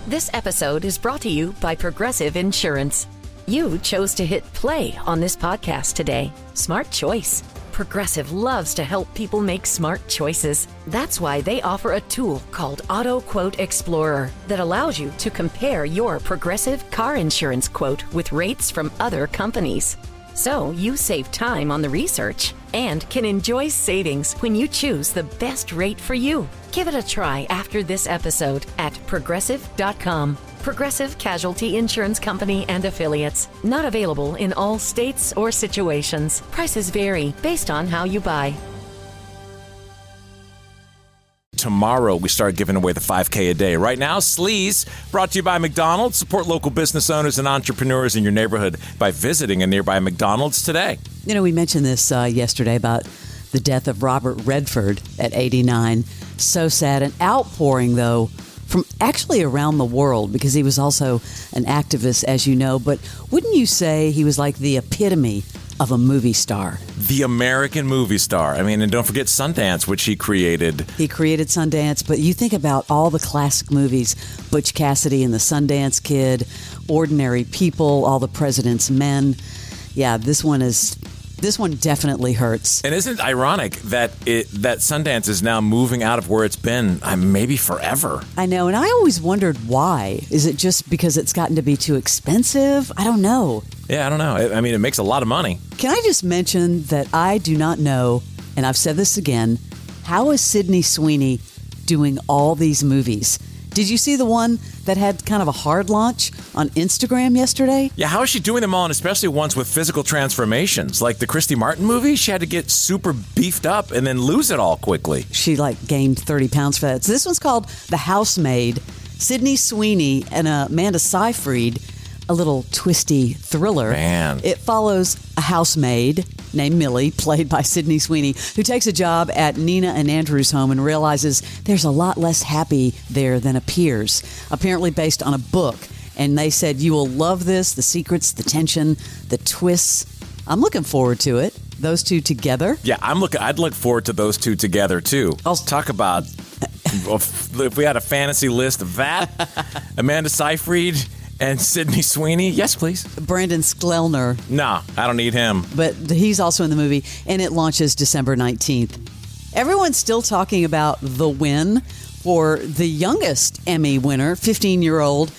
This episode is brought to you by Progressive Insurance. You chose to hit play on this podcast today. Smart choice. Progressive loves to help people make smart choices. That's why they offer a tool called Auto Quote Explorer that allows you to compare your Progressive car insurance quote with rates from other companies. So you save time on the research and can enjoy savings when you choose the best rate for you. Give it a try after this episode at Progressive.com. Progressive Casualty Insurance Company and Affiliates. Not available in all states or situations. Prices vary based on how you buy. Tomorrow, we start giving away the 5K a day. Right now, Sleaze, brought to you by McDonald's. Support local business owners and entrepreneurs in your neighborhood by visiting a nearby McDonald's today. You know, we mentioned this yesterday about the death of Robert Redford at 89. So sad. An outpouring, though, from actually around the world, because he was also an activist, as you know. But wouldn't you say he was like the epitome of a movie star? The American movie star. I mean, and don't forget Sundance, which he created. He created Sundance, but you think about all the classic movies, Butch Cassidy and the Sundance Kid, Ordinary People, All the President's Men. Yeah, this one definitely hurts. And isn't it ironic that Sundance is now moving out of where it's been maybe forever? I know, and I always wondered why. Is it just because it's gotten to be too expensive? I don't know. Yeah, I don't know. I mean, it makes a lot of money. Can I just mention that I do not know, and I've said this again, how is Sydney Sweeney doing all these movies? Did you see the one that had kind of a hard launch on Instagram yesterday? Yeah, how is she doing them all, and especially ones with physical transformations? Like the Christy Martin movie, she had to get super beefed up and then lose it all quickly. She gained 30 pounds for that. So this one's called The Housemaid. Sydney Sweeney and Amanda Seyfried, a little twisty thriller. Man. It follows a housemaid named Millie, played by Sydney Sweeney, who takes a job at Nina and Andrew's home and realizes there's a lot less happy there than appears. Apparently based on a book. And they said, you will love this, the secrets, the tension, the twists. I'm looking forward to it. Those two together. Yeah, I'd look forward to those two together, too. I'll talk about, if we had a fantasy list of that, Amanda Seyfried and Sydney Sweeney. Yes, please. Brandon Skellner. No, I don't need him. But he's also in the movie, and it launches December 19th. Everyone's still talking about the win for the youngest Emmy winner, 15-year-old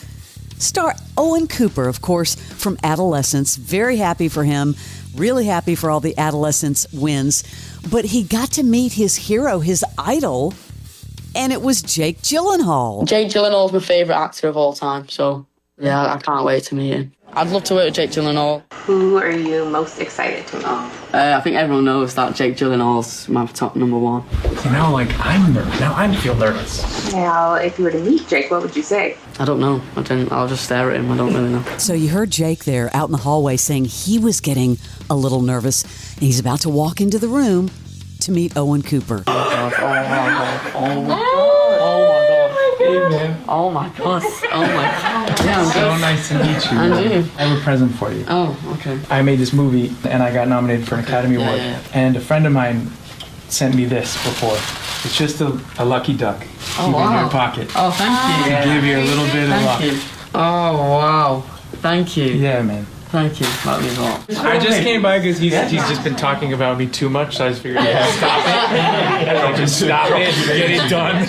star Owen Cooper, of course, from Adolescence. Very happy for him. Really happy for all the Adolescence wins. But he got to meet his hero, his idol, and it was Jake Gyllenhaal. Jake Gyllenhaal is my favourite actor of all time, so yeah, I can't wait to meet him. I'd love to work with Jake Gyllenhaal. Who are you most excited to meet? I think everyone knows that Jake Gyllenhaal's my top number one. I feel nervous. Now, if you were to meet Jake, what would you say? I don't know. I'll just stare at him. I don't really know. So you heard Jake there out in the hallway saying he was getting a little nervous, and he's about to walk into the room to meet Owen Cooper. Oh my god. Oh my god. Yeah, So nice to meet you. And you. I have a present for you. Oh, okay. I made this movie and I got nominated for an Academy Award. Yeah. And a friend of mine sent me this before. It's just a lucky duck. Keep it in your pocket. Oh, thank you. To give you a little bit of luck. Thank you. Oh, wow. Thank you. Yeah, man. Thank you. That means a lot. I just came by because he's just been talking about me too much, so I just figured stop it. Just stop it. Get it done.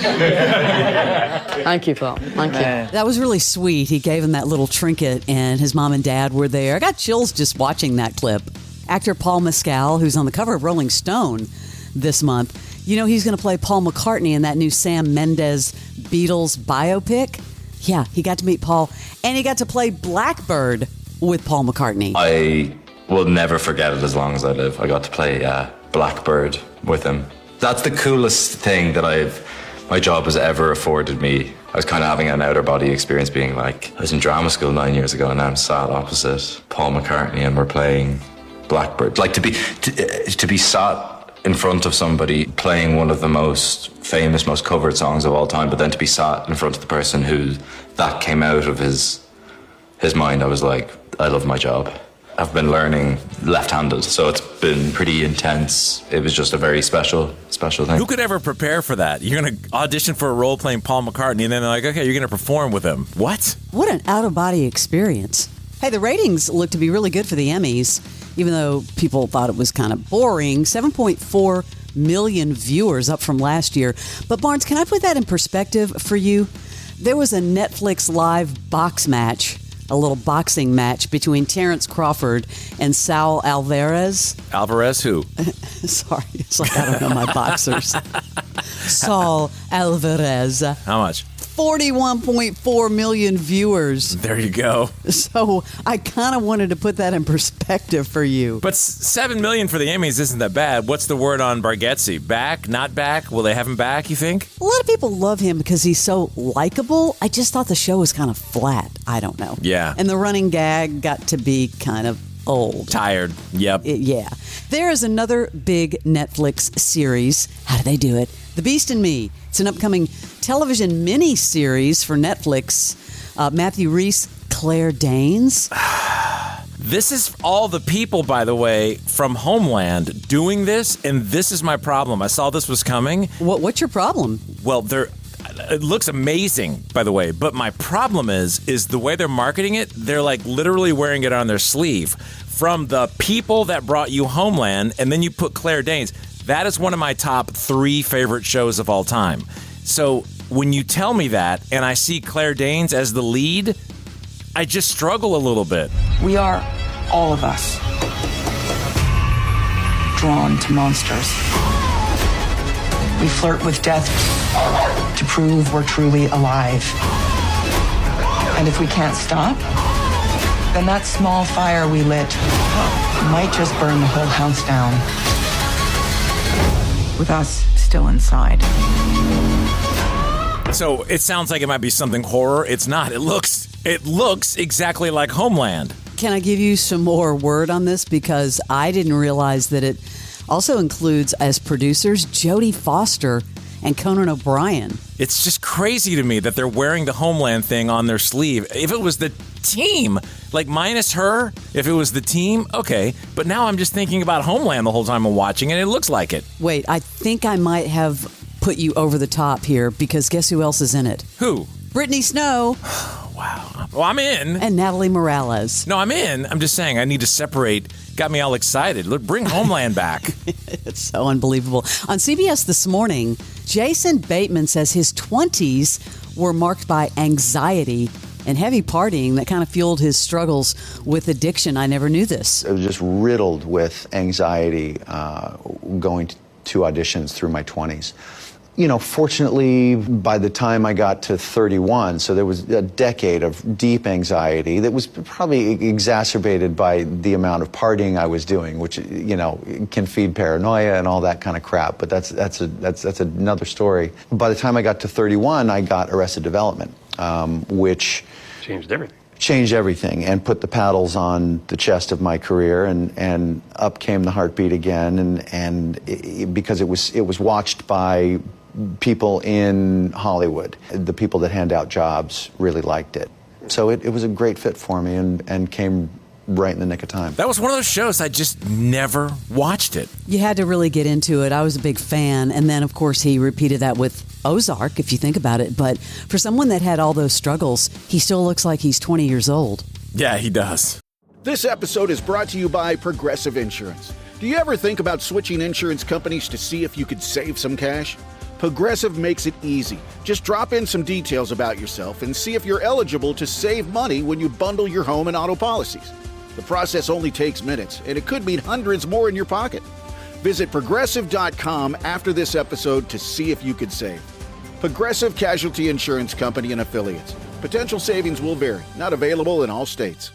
Thank you for that. Thank you. That was really sweet. He gave him that little trinket, and his mom and dad were there. I got chills just watching that clip. Actor Paul Mescal, who's on the cover of Rolling Stone this month, you know he's going to play Paul McCartney in that new Sam Mendes Beatles biopic. Yeah, he got to meet Paul, and he got to play Blackbird with Paul McCartney. I will never forget it as long as I live. I got to play Blackbird with him. That's the coolest thing that my job has ever afforded me. I was kind of having an outer body experience, being like, I was in drama school 9 years ago and now I'm sat opposite Paul McCartney and we're playing Blackbird. Like to be sat in front of somebody playing one of the most famous, most covered songs of all time, but then to be sat in front of the person who that came out of his mind, I was like, I love my job. I've been learning left-handed, so it's been pretty intense. It was just a very special thing. Who could ever prepare for that? You're going to audition for a role playing Paul McCartney, and then they're like, okay, you're going to perform with him. What? What an out-of-body experience. Hey, the ratings look to be really good for the Emmys, even though people thought it was kind of boring. 7.4 million viewers, up from last year. But Barnes, can I put that in perspective for you? There was a Netflix live box match, a little boxing match between Terrence Crawford and Saul Alvarez. Alvarez who? Sorry, it's like I don't know my boxers. Saul Alvarez. How much? 41.4 million viewers. There you go. So I kind of wanted to put that in perspective for you. But 7 million for the Emmys isn't that bad. What's the word on Bargatze? Back? Not back? Will they have him back, you think? A lot of people love him because he's so likable. I just thought the show was kind of flat. I don't know. Yeah. And the running gag got to be kind of old. Tired. Yep. Yeah. There is another big Netflix series. How do they do it? The Beast and Me. It's an upcoming television mini-series for Netflix. Matthew Rhys, Claire Danes. This is all the people, by the way, from Homeland doing this, and this is my problem. I saw this was coming. What's your problem? Well, it looks amazing, by the way, but my problem is the way they're marketing it. They're like literally wearing it on their sleeve. From the people that brought you Homeland, and then you put Claire Danes. That is one of my top 3 favorite shows of all time. So when you tell me that, and I see Claire Danes as the lead, I just struggle a little bit. We are, all of us, drawn to monsters. We flirt with death to prove we're truly alive. And if we can't stop, then that small fire we lit might just burn the whole house down, with us still inside. So it sounds like it might be something horror. It's not. It looks exactly like Homeland. Can I give you some more word on this? Because I didn't realize that it also includes as producers Jodie Foster and Conan O'Brien. It's just crazy to me that they're wearing the Homeland thing on their sleeve. If it was the team, like minus her, if it was the team, okay. But now I'm just thinking about Homeland the whole time I'm watching it. It looks like it. Wait, I think I might have put you over the top here because guess who else is in it? Who? Brittany Snow. Wow. Well, I'm in. And Natalie Morales. No, I'm in. I'm just saying I need to separate. Got me all excited. Look, bring Homeland back. It's so unbelievable. On CBS this morning, Jason Bateman says his 20s were marked by anxiety and heavy partying that kind of fueled his struggles with addiction. I never knew this. I was just riddled with anxiety going to auditions through my 20s. You know, fortunately, by the time I got to 31, so there was a decade of deep anxiety that was probably exacerbated by the amount of partying I was doing, which, you know, can feed paranoia and all that kind of crap. But that's another story. By the time I got to 31, I got Arrested Development, which changed everything and put the paddles on the chest of my career, and up came the heartbeat again, because it was watched by people in Hollywood. The people that hand out jobs really liked it. So it was a great fit for me and came right in the nick of time. That was one of those shows I just never watched it. You had to really get into it. I was a big fan. And then, of course, he repeated that with Ozark, if you think about it. But for someone that had all those struggles, he still looks like he's 20 years old. Yeah, he does. This episode is brought to you by Progressive Insurance. Do you ever think about switching insurance companies to see if you could save some cash? Progressive makes it easy. Just drop in some details about yourself and see if you're eligible to save money when you bundle your home and auto policies. The process only takes minutes, and it could mean hundreds more in your pocket. Visit Progressive.com after this episode to see if you could save. Progressive Casualty Insurance Company and Affiliates. Potential savings will vary. Not available in all states.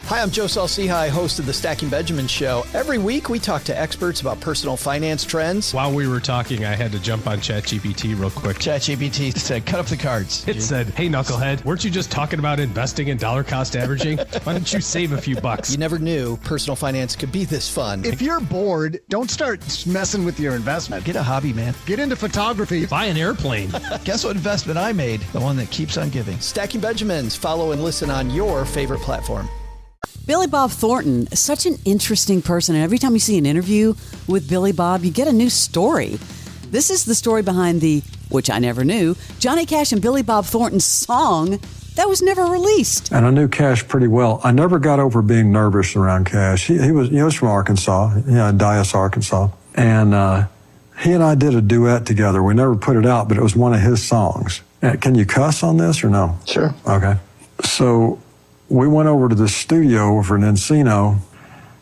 Hi, I'm Joe Saul-Sehy, host of the Stacking Benjamin Show. Every week, we talk to experts about personal finance trends. While we were talking, I had to jump on ChatGPT real quick. ChatGPT said, cut up the cards. It said, hey, knucklehead, weren't you just talking about investing in dollar cost averaging? Why don't you save a few bucks? You never knew personal finance could be this fun. If you're bored, don't start messing with your investment. Get a hobby, man. Get into photography. Buy an airplane. Guess what investment I made? The one that keeps on giving. Stacking Benjamins. Follow and listen on your favorite platform. Billy Bob Thornton, such an interesting person. And every time you see an interview with Billy Bob, you get a new story. This is the story behind which I never knew, Johnny Cash and Billy Bob Thornton's song that was never released. And I knew Cash pretty well. I never got over being nervous around Cash. He was from Arkansas, Dyess, Arkansas. And he and I did a duet together. We never put it out, but it was one of his songs. Can you cuss on this or no? Sure. Okay. So we went over to the studio over in Encino,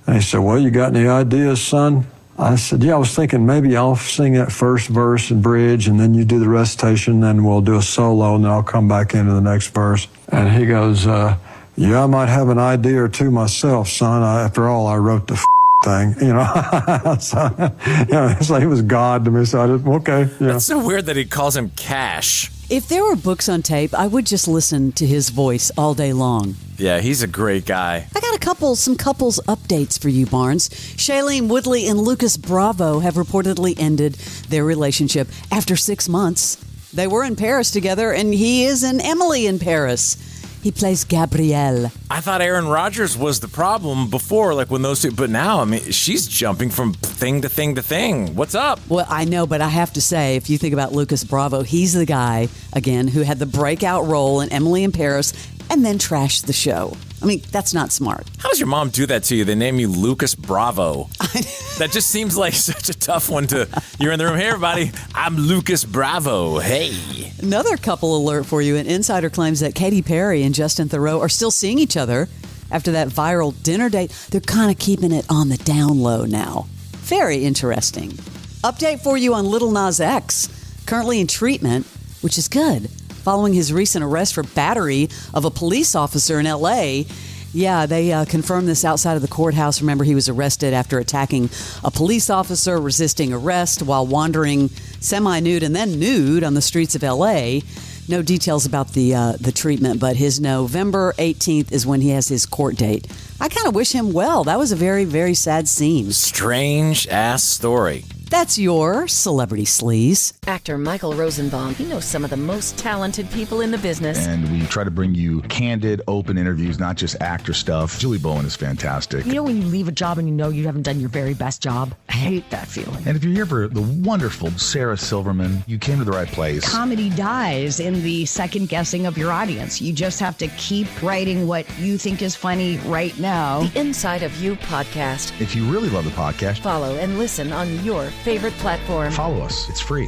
and he said, well, you got any ideas, son? I said, yeah, I was thinking maybe I'll sing that first verse and bridge, and then you do the recitation, then we'll do a solo, and then I'll come back into the next verse. And he goes, yeah, I might have an idea or two myself, son. After all, I wrote the thing, so, it's like he was God to me, so I just, okay. That's so weird that he calls him Cash. If there were books on tape, I would just listen to his voice all day long. Yeah, he's a great guy. I got some couples updates for you, Barnes. Shailene Woodley and Lucas Bravo have reportedly ended their relationship after 6 months. They were in Paris together, and he is in Emily in Paris. He plays Gabrielle. I thought Aaron Rodgers was the problem before, like when those two, but now, I mean, she's jumping from thing to thing to thing. What's up? Well, I know, but I have to say, if you think about Lucas Bravo, he's the guy, again, who had the breakout role in Emily in Paris and then trashed the show. I mean, that's not smart. How does your mom do that to you? They name you Lucas Bravo. That just seems like such a tough one to... You're in the room. Hey, everybody. I'm Lucas Bravo. Hey. Another couple alert for you. An insider claims that Katy Perry and Justin Theroux are still seeing each other after that viral dinner date. They're kind of keeping it on the down low now. Very interesting. Update for you on Lil Nas X. Currently in treatment, which is good. Following his recent arrest for battery of a police officer in L.A. Yeah, they confirmed this outside of the courthouse. Remember, he was arrested after attacking a police officer, resisting arrest while wandering semi-nude and then nude on the streets of L.A. No details about the treatment, but his November 18th is when he has his court date. I kind of wish him well. That was a very, very sad scene. Strange-ass story. That's your Celebrity Sleaze. Actor Michael Rosenbaum, he knows some of the most talented people in the business. And we try to bring you candid, open interviews, not just actor stuff. Julie Bowen is fantastic. You know when you leave a job and you know you haven't done your very best job? I hate that feeling. And if you're here for the wonderful Sarah Silverman, you came to the right place. Comedy dies in the second guessing of your audience. You just have to keep writing what you think is funny right now. The Inside of You podcast. If you really love the podcast, follow and listen on your favorite platform. Follow us. It's free.